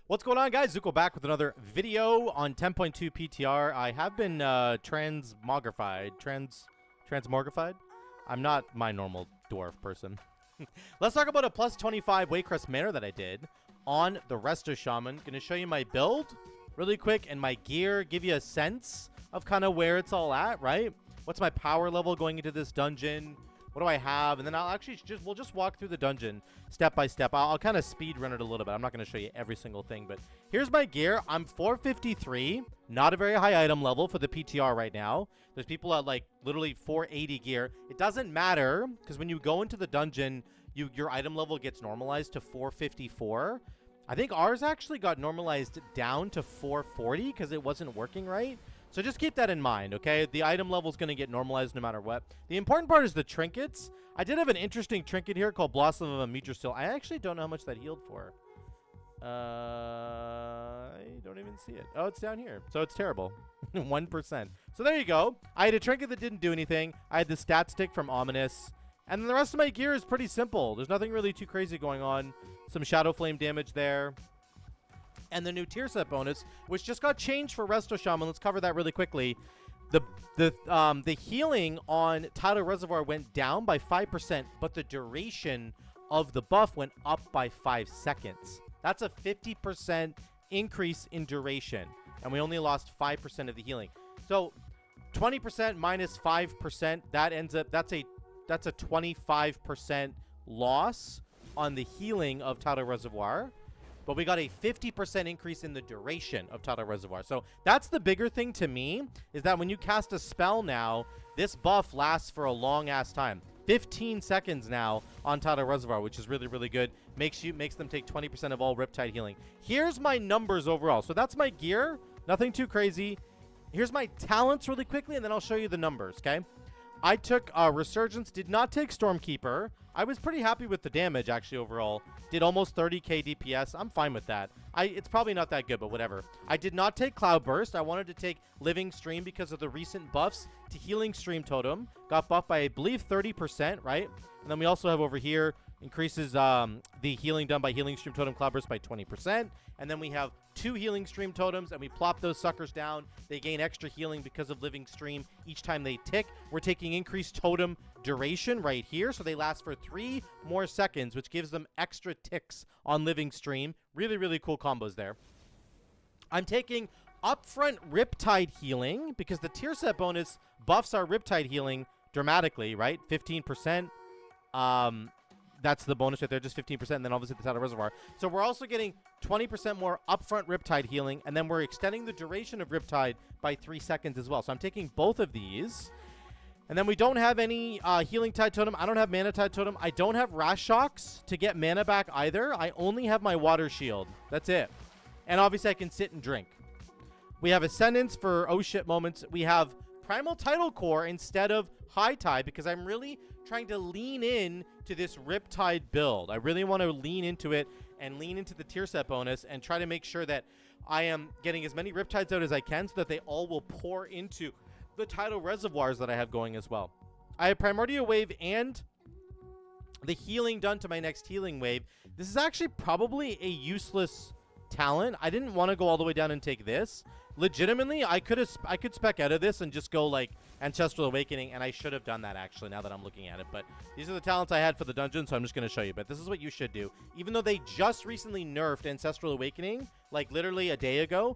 What's going on, guys? Zuko back with another video on 10.2 PTR. I have been transmogrified. I'm not my normal dwarf person. Let's talk about a plus 25 Waycrest Manor that I did on the RESTO SHAMAN. Going to show you my build really quick and my gear, give you a sense of kind of where it's all at, right? What's my power level going into this dungeon? What do I have? And then I'll actually we'll just walk through the dungeon step by step. I'll kind of speed run it a little bit. I'm not going to show you every single thing, but here's my gear. I'm 453, not a very high item level for the PTR right now. There's people at like literally 480 gear. It doesn't matter because when you go into the dungeon, your item level gets normalized to 454. I think ours actually got normalized down to 440 because it wasn't working right. So just keep that in mind, okay? The item level is going to get normalized no matter what. The important part is the trinkets. I did have an interesting trinket here called Blossom of a Metrostil. I actually don't know how much that healed for. I don't even see it. Oh, it's down here. So it's terrible. 1%. So there you go. I had a trinket that didn't do anything. I had the stat stick from Ominous. And then the rest of my gear is pretty simple. There's nothing really too crazy going on. Some Shadow Flame damage there. And the new tier set bonus, which just got changed for RESTO SHAMAN. Let's cover that really quickly. The healing on Tidal Reservoir went down by 5%, but the duration of the buff went up by 5 seconds. That's a 50% increase in duration, and we only lost 5% of the healing. So 20% minus 5%, that ends up that's a 25% loss on the healing of Tidal Reservoir. But we got a 50% increase in the duration of Tidal Reservoir. So that's the bigger thing to me, is that when you cast a spell now, this buff lasts for a long-ass time. 15 seconds now on Tidal Reservoir, which is really, really good. Makes them take 20% of all Riptide healing. Here's my numbers overall. So that's my gear. Nothing too crazy. Here's my talents really quickly, and then I'll show you the numbers, okay? I took Resurgence, did not take Stormkeeper. I was pretty happy with the damage, actually, overall. Did almost 30k DPS. I'm fine with that. It's probably not that good, but whatever. I did not take Cloudburst. I wanted to take Living Stream because of the recent buffs to Healing Stream Totem. Got buffed by, I believe, 30%, right? And then we also have over here, increases the healing done by Healing Stream Totem Cloudburst by 20%. And then we have 2 Healing Stream Totems, and we plop those suckers down. They gain extra healing because of Living Stream each time they tick. We're taking increased totem duration right here, so they last for 3 more seconds, which gives them extra ticks on Living Stream. Really, really cool combos there. I'm taking upfront Riptide healing because the tier set bonus buffs our Riptide healing dramatically, right? 15%. That's the bonus right there, just 15%, and then obviously the Tidal Reservoir. So we're also getting 20% more upfront Riptide healing, and then we're extending the duration of Riptide by 3 seconds as well. So I'm taking both of these. And then we don't have any Healing Tide Totem. I don't have Mana Tide Totem. I don't have Rash Shocks to get mana back either. I only have my Water Shield. That's it. And obviously I can sit and drink. We have Ascendance for oh shit moments. We have Primal Tidal Core instead of High Tide because I'm really trying to lean in to this Riptide build. I really want to lean into it and lean into the tier set bonus and try to make sure that I am getting as many Riptides out as I can so that they all will pour into the Tidal Reservoirs that I have going as well. I have Primordial Wave and the healing done to my next healing wave. This is actually probably a useless talent. I didn't want to go all the way down and take this. Legitimately, I could spec out of this and just go like Ancestral Awakening, and I should have done that actually now that I'm looking at it. But these are the talents I had for the dungeon, so I'm just going to show you. But this is what you should do. Even though they just recently nerfed Ancestral Awakening, like literally a day ago,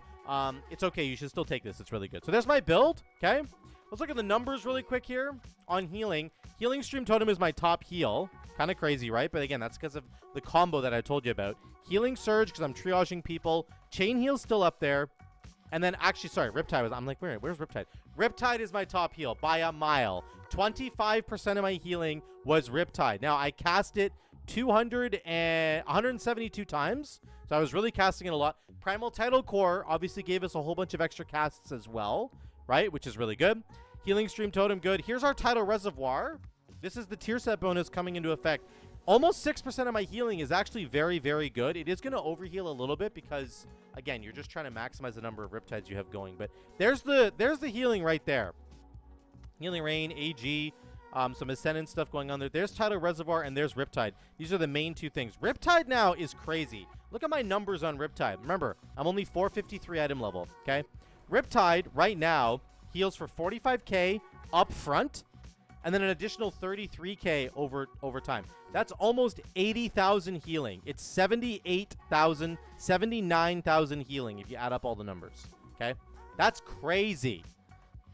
it's okay. You should still take this. It's really good. So there's my build, okay? Let's look at the numbers really quick here on healing. Healing Stream Totem is my top heal. Kind of crazy, right? But again, that's because of the combo that I told you about. Healing Surge because I'm triaging people. Chain Heal's still up there. And then actually, sorry, Riptide was, I'm like, where's Riptide? Riptide is my top heal by a mile. 25% of my healing was Riptide. Now, I cast it 172 times. So I was really casting it a lot. Primal Tidal Core obviously gave us a whole bunch of extra casts as well, right? Which is really good. Healing Stream Totem, good. Here's our Tidal Reservoir. This is the tier set bonus coming into effect. Almost 6% of my healing is actually very, very good. It is going to overheal a little bit because, again, you're just trying to maximize the number of Riptides you have going. But there's the healing right there. Healing Rain, AG. Some Ascendant stuff going on there. There's Tidal Reservoir and there's Riptide. These are the main two things. Riptide now is crazy. Look at my numbers on Riptide. Remember, I'm only 453 item level, okay? Riptide right now heals for 45k up front, and then an additional 33k over time. That's almost 80,000 healing. It's 78,000, 79,000 healing if you add up all the numbers, okay? That's crazy.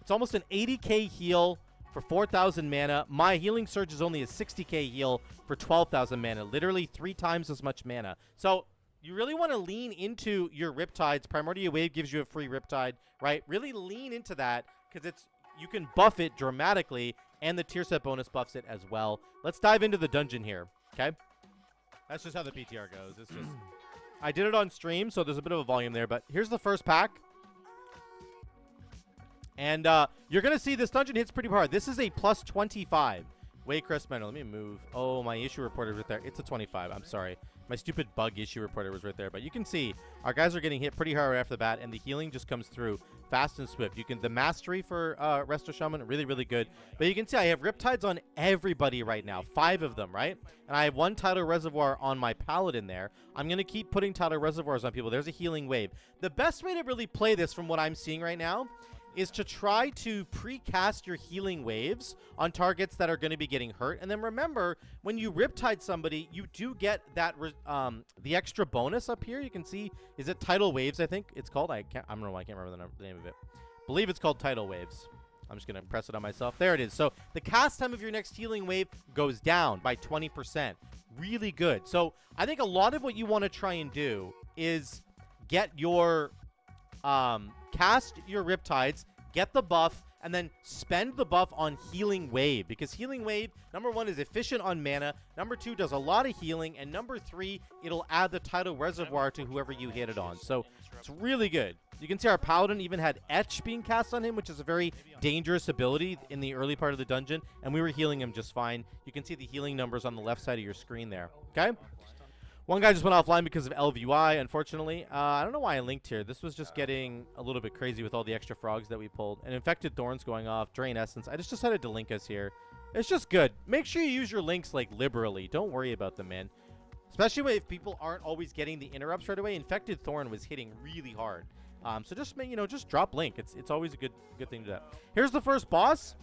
It's almost an 80k heal for 4,000 mana. My healing surge is only a 60k heal for 12,000 mana. Literally 3 times as much mana. So you really want to lean into your Riptides. Primordial Wave gives you a free Riptide, right? Really lean into that because you can buff it dramatically, and the tier set bonus buffs it as well. Let's dive into the dungeon here, okay? That's just how the PTR goes. It's just I did it on stream, so there's a bit of a volume there, but here's the first pack. And you're going to see this dungeon hits pretty hard. This is a plus 25. Waycrest Manor. Let me move. Oh, my issue reporter is right there. It's a 25. I'm sorry. My stupid bug issue reporter was right there. But you can see our guys are getting hit pretty hard after the bat, and the healing just comes through fast and swift. You can the mastery for Resto Shaman, really, really good. But you can see I have Riptides on everybody right now. 5 of them, right? And I have 1 Tidal Reservoir on my Paladin there. I'm going to keep putting Tidal Reservoirs on people. There's a healing wave. The best way to really play this from what I'm seeing right now is to try to pre-cast your healing waves on targets that are going to be getting hurt. And then remember, when you Riptide somebody, you do get that the extra bonus up here. You can see, is it Tidal Waves, I think it's called? I don't know why I can't remember the name of it. Believe it's called Tidal Waves. I'm just going to press it on myself. There it is. So the cast time of your next healing wave goes down by 20%. Really good. So I think a lot of what you want to try and do is get your cast your Riptides, get the buff, and then spend the buff on Healing Wave, because Healing Wave, number 1, is efficient on mana, number 2, does a lot of healing, and number 3, it'll add the Tidal Reservoir to whoever you hit it on. So it's really good. You can see our Paladin even had Etch being cast on him, which is a very dangerous ability in the early part of the dungeon, and we were healing him just fine. You can see the healing numbers on the left side of your screen there, okay? One guy just went offline because of LVUI, unfortunately. I don't know why I linked here. This was just getting a little bit crazy with all the extra frogs that we pulled. And Infected Thorns going off, Drain Essence. I just decided to link us here. It's just good. Make sure you use your links, like, liberally. Don't worry about them, man. Especially if people aren't always getting the interrupts right away. Infected Thorn was hitting really hard. So just, just drop link. It's always a good thing to do that. Here's the first boss.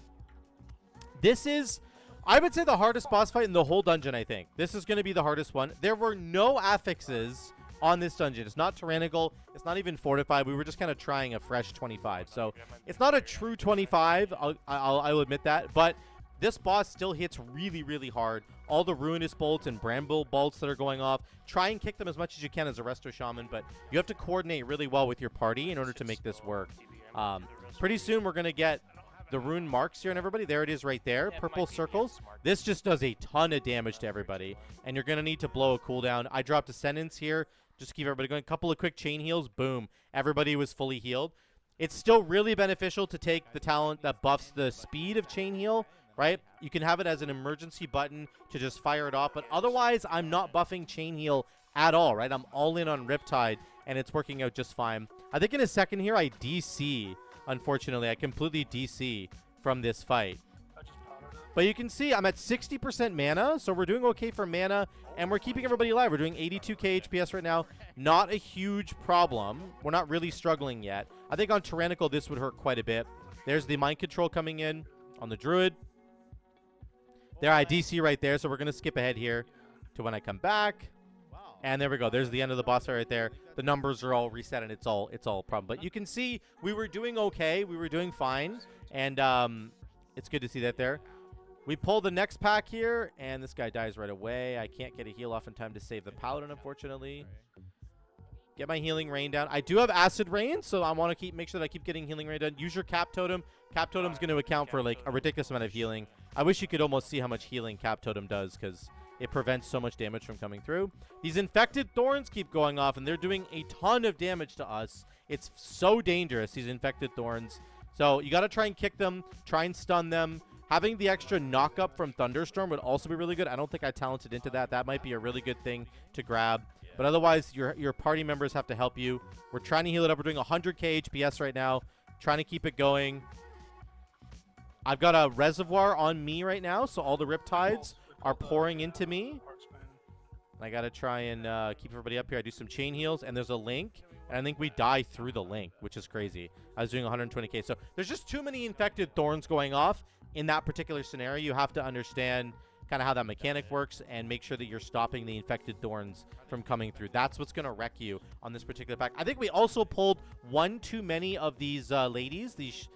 This is, I would say, the hardest boss fight in the whole dungeon, I think. This is going to be the hardest one. There were no affixes on this dungeon. It's not tyrannical. It's not even fortified. We were just kind of trying a fresh 25. So it's not a true 25. I'll admit that. But this boss still hits really, really hard. All the Ruinous Bolts and Bramble Bolts that are going off. Try and kick them as much as you can as a Resto Shaman. But you have to coordinate really well with your party in order to make this work. Pretty soon we're going to get the rune marks here on everybody. There it is right there. Purple circles. This just does a ton of damage to everybody. And you're going to need to blow a cooldown. I dropped Ascendance here just to keep everybody going. A couple of quick chain heals. Boom. Everybody was fully healed. It's still really beneficial to take the talent that buffs the speed of chain heal, right? You can have it as an emergency button to just fire it off. But otherwise, I'm not buffing chain heal at all, right? I'm all in on Riptide, and it's working out just fine. I think in a second here, I DC. Unfortunately, I completely DC from this fight. But you can see I'm at 60% mana, so we're doing okay for mana, and we're keeping everybody alive. We're doing 82k HPS right now. Not a huge problem. We're not really struggling yet. I think on Tyrannical, this would hurt quite a bit. There's the Mind Control coming in on the Druid. There, I DC right there, so we're going to skip ahead here to when I come back. And there we go. There's the end of the boss fight right there. The numbers are all reset, and it's all a problem. But you can see we were doing okay. We were doing fine. And it's good to see that there. We pull the next pack here, and this guy dies right away. I can't get a heal off in time to save the Paladin, unfortunately. Get my Healing Rain down. I do have Acid Rain, so I want to make sure that I keep getting Healing Rain done. Use your Cap Totem. Cap Totem's going to account for, like, a ridiculous amount of healing. I wish you could almost see how much healing Cap Totem does, because it prevents so much damage from coming through. These Infected Thorns keep going off, and they're doing a ton of damage to us. It's so dangerous, these Infected Thorns. So you got to try and kick them, try and stun them. Having the extra knock-up from Thunderstorm would also be really good. I don't think I talented into that. That might be a really good thing to grab. But otherwise, your party members have to help you. We're trying to heal it up. We're doing 100k HPS right now. Trying to keep it going. I've got a reservoir on me right now, so all the Riptides are pouring into me. I got to try and keep everybody up here. I do some chain heals, and there's a link. And I think we die through the link, which is crazy. I was doing 120k. So there's just too many infected thorns going off in that particular scenario. You have to understand kind of how that mechanic works and make sure that you're stopping the infected thorns from coming through. That's what's going to wreck you on this particular pack. I think we also pulled one too many of these ladies, these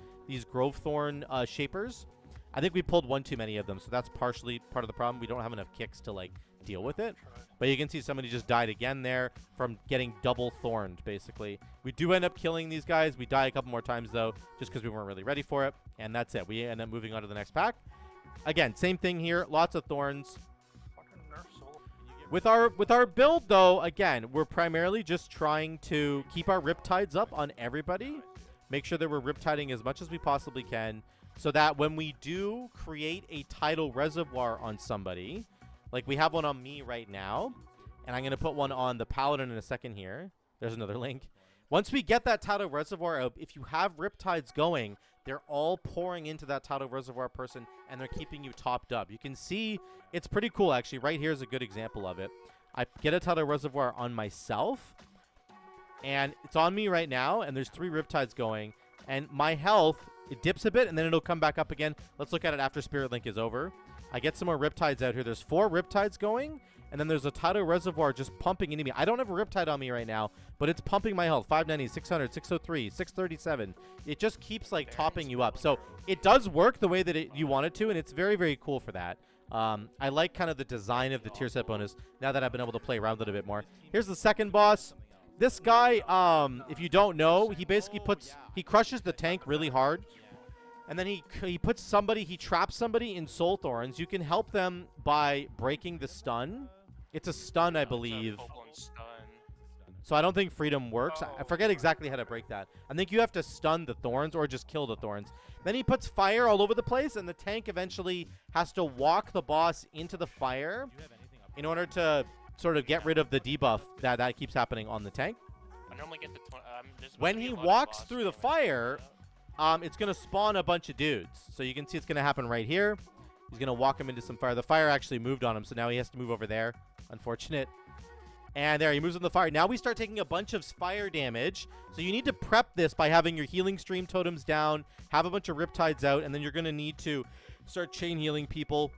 Grove Thorn shapers. I think we pulled one too many of them, so that's partially part of the problem. We don't have enough kicks to, like, deal with it. But you can see somebody just died again there from getting double thorned, basically. We do end up killing these guys. We die a couple more times, though, just because we weren't really ready for it. And that's it. We end up moving on to the next pack. Again, same thing here. Lots of thorns. With our build, though, again, we're primarily just trying to keep our Riptides up on everybody. Make sure that we're Riptiding as much as we possibly can, so that when we do create a tidal reservoir on somebody, like we have one on me right now, and I'm going to put one on the Paladin in a second here. There's another link. Once we get that tidal reservoir out, if you have Riptides going, they're all pouring into that tidal reservoir person, and they're keeping you topped up. You can see it's pretty cool, actually. Right here is a good example of it. I get a tidal reservoir on myself, and it's on me right now, and there's 3 Riptides going, and my health, it dips a bit, and then it'll come back up again. Let's look at it after Spirit Link is over. I get some more Riptides out here. There's 4 Riptides going, and then there's a tidal reservoir just pumping into me. I don't have a Riptide on me right now, but it's pumping my health. 590, 600, 603, 637. It just keeps, like, topping you up. So it does work the way that you want it to, and it's very, very cool for that. I like kind of the design of the tier set bonus now that I've been able to play around with it a bit more. Here's the second boss. This guy, if you don't know, he basically he crushes the tank really hard. And then he puts somebody, he traps somebody in Soul Thorns. You can help them by breaking the stun. It's a stun, I believe. So I don't think Freedom works. I forget exactly how to break that. I think you have to stun the Thorns or just kill the Thorns. Then he puts fire all over the place, and the tank eventually has to walk the boss into the fire in order to sort of get rid of the debuff that keeps happening on the tank. I normally get the when he walks through the fire, it's going to spawn a bunch of dudes. So you can see it's going to happen right here. He's going to walk him into some fire. The fire actually moved on him, so now he has to move over there. Unfortunate. And there, he moves in the fire. Now we start taking a bunch of fire damage. So you need to prep this by having your healing stream totems down, have a bunch of Riptides out, and then you're going to need to start chain healing people.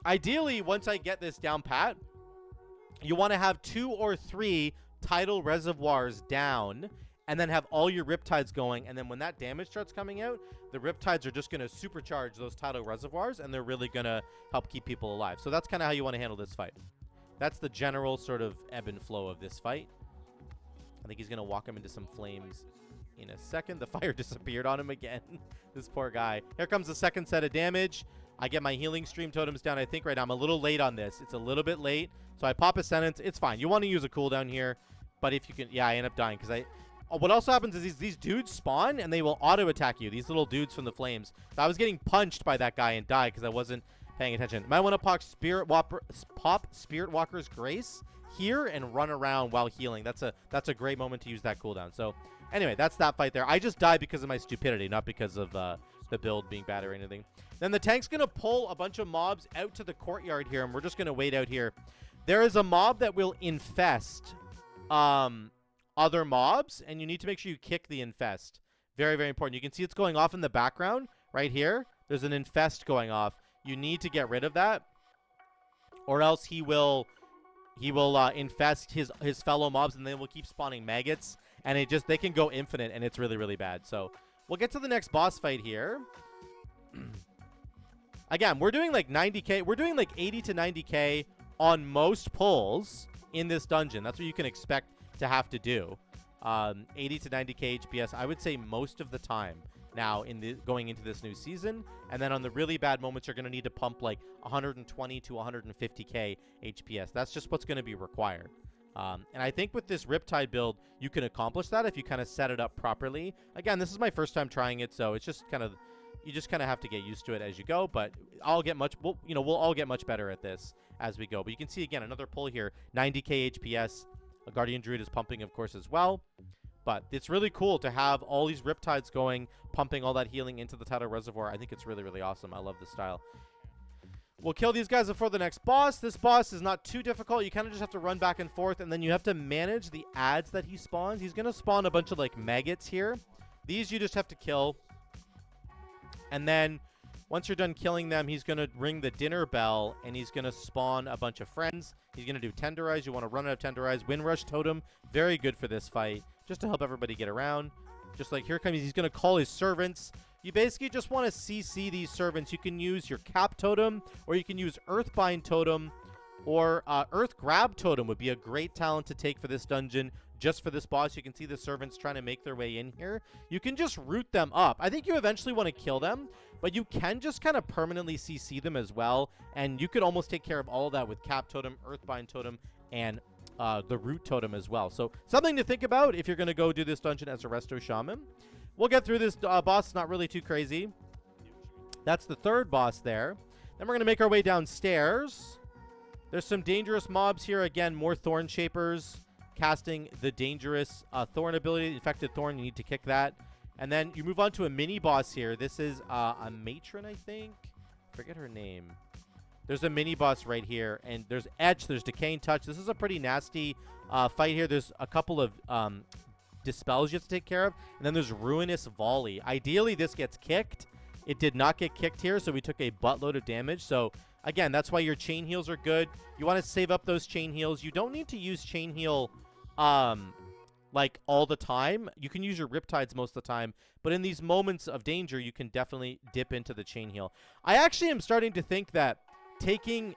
Ideally, once I get this down pat, you want to have 2 or 3 tidal reservoirs down, and then have all your Riptides going. And then when that damage starts coming out, the Riptides are just going to supercharge those tidal reservoirs, and they're really going to help keep people alive. So that's kind of how you want to handle this fight. That's the general sort of ebb and flow of this fight. I think he's going to walk him into some flames in a second. The fire disappeared on him again. This poor guy. Here comes the second set of damage. I get my healing stream totems down. I think right now I'm a little late on this. It's a little bit late. So I pop a sentence. It's fine. You want to use a cooldown here. But if you can... Yeah, I end up dying because what also happens is these dudes spawn and they will auto-attack you. These little dudes from the flames. So I was getting punched by that guy and died because I wasn't paying attention. Might want to pop Spirit Walker's Grace here and run around while healing. That's a great moment to use that cooldown. So anyway, that's that fight there. I just died because of my stupidity, not because of the build being bad or anything. Then the tank's going to pull a bunch of mobs out to the courtyard here, and we're just going to wait out here. There is a mob that will infest other mobs, and you need to make sure you kick the infest. Very, very important. You can see it's going off in the background right here. There's an infest going off. You need to get rid of that, or else he will infest his fellow mobs, and they will keep spawning maggots, and they can go infinite, and it's really, really bad. So we'll get to the next boss fight here. Again, we're doing like 90k. We're doing like 80 to 90k on most pulls in this dungeon. That's what you can expect to have to do. 80 to 90k HPS, I would say most of the time now going into this new season. And then on the really bad moments, you're going to need to pump like 120 to 150k HPS. That's just what's going to be required. And I think with this Riptide build, you can accomplish that if you kind of set it up properly. Again, this is my first time trying it, so it's just kind of, you just kind of have to get used to it as you go. But we'll all get much better at this as we go. But you can see again another pull here, 90k HPS. A Guardian Druid is pumping, of course, as well. But it's really cool to have all these Riptides going, pumping all that healing into the tidal reservoir. I think it's really, really awesome. I love this style. We'll kill these guys before the next boss. This boss is not too difficult. You kind of just have to run back and forth, and then you have to manage the ads that he spawns. He's going to spawn a bunch of, like, maggots here. These you just have to kill. And then once you're done killing them, he's going to ring the dinner bell, and he's going to spawn a bunch of friends. He's going to do Tenderize. You want to run out of Tenderize. Windrush Totem, very good for this fight, just to help everybody get around. Just like here comes, he's going to call his servants. You basically just want to CC these servants. You can use your Cap Totem, or you can use Earthbind Totem, or Earth Grab Totem would be a great talent to take for this dungeon. Just for this boss, you can see the servants trying to make their way in here. You can just root them up. I think you eventually want to kill them, but you can just kind of permanently CC them as well, and you could almost take care of all of that with Cap Totem, Earthbind Totem, and the Root Totem as well. So something to think about if you're going to go do this dungeon as a Resto Shaman. We'll get through this boss. It's not really too crazy. That's the third boss there. Then we're going to make our way downstairs. There's some dangerous mobs here. Again, more Thornshapers casting the dangerous Thorn ability. Infected Thorn, you need to kick that. And then you move on to a mini boss here. This is a matron, I think. Forget her name. There's a mini boss right here. And there's Etch. There's Decaying Touch. This is a pretty nasty fight here. There's a couple of dispels you have to take care of. And then there's Ruinous Volley. Ideally, this gets kicked. It did not get kicked here, so we took a buttload of damage. So, again, that's why your chain heals are good. You want to save up those chain heals. You don't need to use chain heal like all the time. You can use your Riptides most of the time, but in these moments of danger, you can definitely dip into the chain heal. I actually am starting to think that taking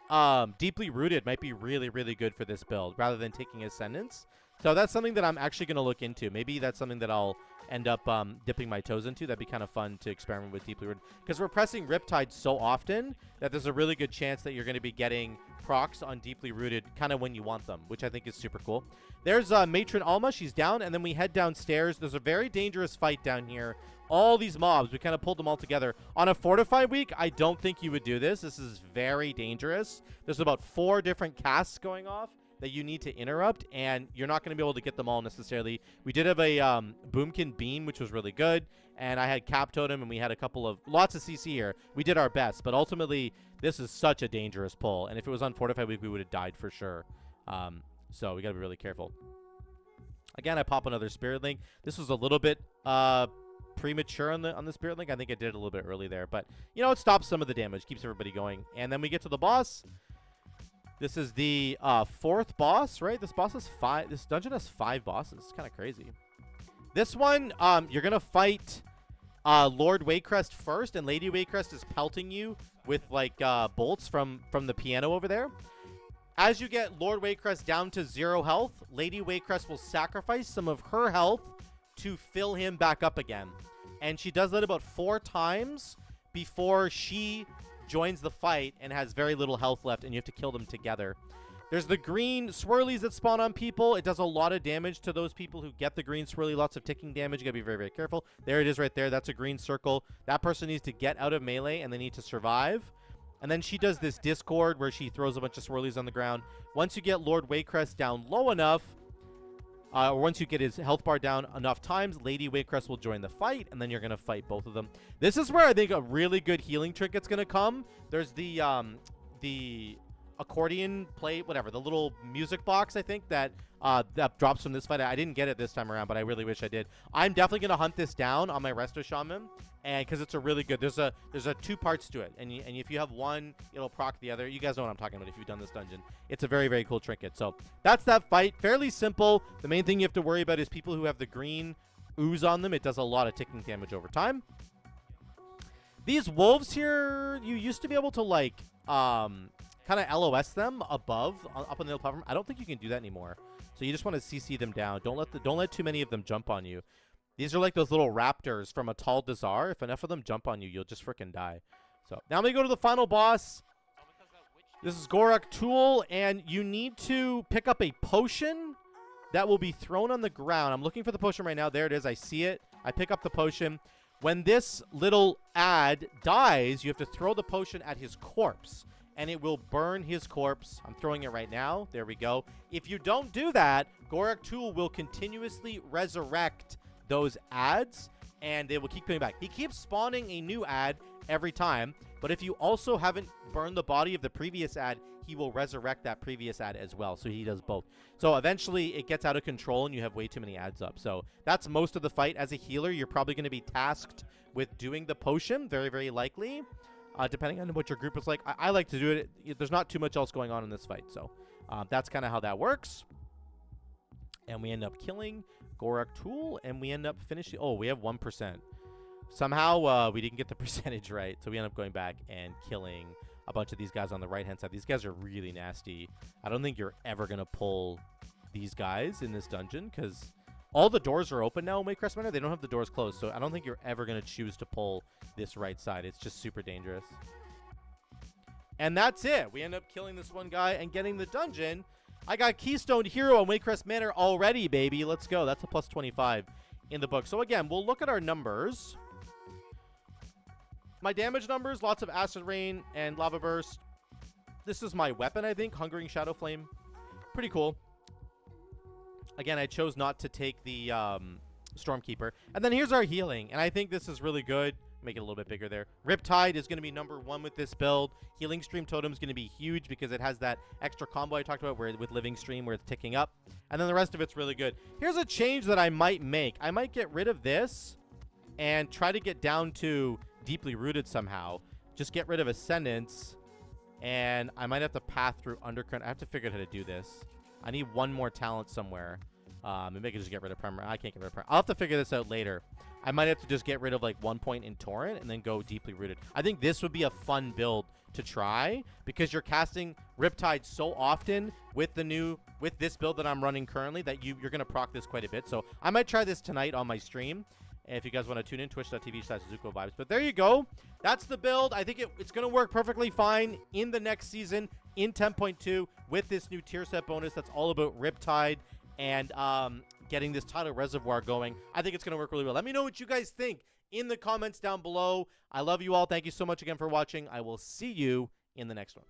Deeply Rooted might be really, really good for this build rather than taking Ascendance. So that's something that I'm actually going to look into. Maybe that's something that I'll end up dipping my toes into. That'd be kind of fun to experiment with Deeply Rooted, because we're pressing Riptide so often that there's a really good chance that you're going to be getting procs on Deeply Rooted kind of when you want them, which I think is super cool. There's Matron Alma. She's down, and then we head downstairs. There's a very dangerous fight down here. All these mobs, we kind of pulled them all together. On a Fortified week, I don't think you would do this. This is very dangerous. There's about 4 different casts going off that you need to interrupt, and you're not going to be able to get them all necessarily. We did have a Boomkin Beam, which was really good, and I had Cap Totem, and we had a couple of lots of CC here. We did our best, but ultimately, this is such a dangerous pull, and if it was on Fortified week, we would have died for sure. So we got to be really careful. Again, I pop another Spirit Link. This was a little bit premature on the Spirit Link. I think I did it a little bit early there, but you know, it stops some of the damage, keeps everybody going, and then we get to the boss. This is the 4th boss, right? This boss has 5. This dungeon has 5 bosses. It's kind of crazy. This one, you're gonna fight Lord Waycrest first, and Lady Waycrest is pelting you with like bolts from the piano over there. As you get Lord Waycrest down to 0 health, Lady Waycrest will sacrifice some of her health to fill him back up again, and she does that about 4 times before she joins the fight and has very little health left, and you have to kill them together. There's the green swirlies that spawn on people. It does a lot of damage to those people who get the green swirly. Lots of ticking damage. You gotta be very, very careful. There it is right there. That's a green circle. That person needs to get out of melee, and they need to survive. And then she does this Discord where she throws a bunch of swirlies on the ground. Once you get Lord Waycrest down low enough, or once you get his health bar down enough times, Lady Waycrest will join the fight, and then you're going to fight both of them. This is where I think a really good healing trinket's going to come. There's the accordion plate, whatever, the little music box, I think, that drops from this fight. I didn't get it this time around, but I really wish I did. I'm definitely going to hunt this down on my Resto Shaman, and because it's a really good, there's a 2 parts to it, and if you have one, it'll proc the other. You guys know what I'm talking about if you've done this dungeon. It's a very, very cool trinket. So that's that fight. Fairly simple. The main thing you have to worry about is people who have the green ooze on them. It does a lot of ticking damage over time. These wolves here, you used to be able to like kind of LOS them above, up on the platform. I don't think you can do that anymore. So you just want to CC them down. Don't let too many of them jump on you. These are like those little raptors from a Tall Dazar. If enough of them jump on you, you'll just freaking die. So now I'm going to go to the final boss. This is Gorak Tool, and you need to pick up a potion that will be thrown on the ground. I'm looking for the potion right now. There it is. I see it. I pick up the potion. When this little ad dies, you have to throw the potion at his corpse. and it will burn his corpse. I'm throwing it right now. There we go. If you don't do that, Gorak Tool will continuously resurrect those ads, and they will keep coming back. He keeps spawning a new ad every time, but if you also haven't burned the body of the previous ad, he will resurrect that previous ad as well. So he does both. So eventually it gets out of control and you have way too many ads up. So that's most of the fight. As a healer, you're probably going to be tasked with doing the potion, very, very likely, depending on what your group is like. I like to do it. There's not too much else going on in this fight. So that's kind of how that works. And we end up killing Gorak Tool, and we end up finishing. Oh, we have 1%. Somehow we didn't get the percentage right, so we end up going back and killing a bunch of these guys on the right-hand side. These guys are really nasty. I don't think you're ever going to pull these guys in this dungeon because all the doors are open now in Waycrest Manor. They don't have the doors closed, so I don't think you're ever going to choose to pull this right side. It's just super dangerous. And that's it. We end up killing this one guy and getting the dungeon. I got Keystone Hero on Waycrest Manor already, baby. Let's go. That's a plus 25 in the book. So, again, we'll look at our numbers. My damage numbers, lots of Acid Rain and Lava Burst. This is my weapon, I think. Hungering Shadow Flame. Pretty cool. Again, I chose not to take the Stormkeeper. And then here's our healing. And I think this is really good. Make it a little bit bigger there. Riptide is going to be #1 with this build. Healing Stream Totem is going to be huge because it has that extra combo I talked about where with Living Stream where it's ticking up. And then the rest of it's really good. Here's a change that I might make. I might get rid of this and try to get down to Deeply Rooted somehow. Just get rid of Ascendance. And I might have to path through Undercurrent. I have to figure out how to do this. I need one more talent somewhere. Maybe I can just get rid of Primer. I can't get rid of Primer. I'll have to figure this out later. I might have to just get rid of like 1 point in Torrent and then go Deeply Rooted. I think this would be a fun build to try because you're casting Riptide so often with this build that I'm running currently that you're going to proc this quite a bit. So I might try this tonight on my stream. If you guys want to tune in, twitch.tv/ZukoVibes. But there you go. That's the build. I think it's going to work perfectly fine in the next season in 10.2 with this new tier set bonus that's all about Riptide and getting this tidal reservoir going. I think it's going to work really well. Let me know what you guys think in the comments down below. I love you all. Thank you so much again for watching. I will see you in the next one.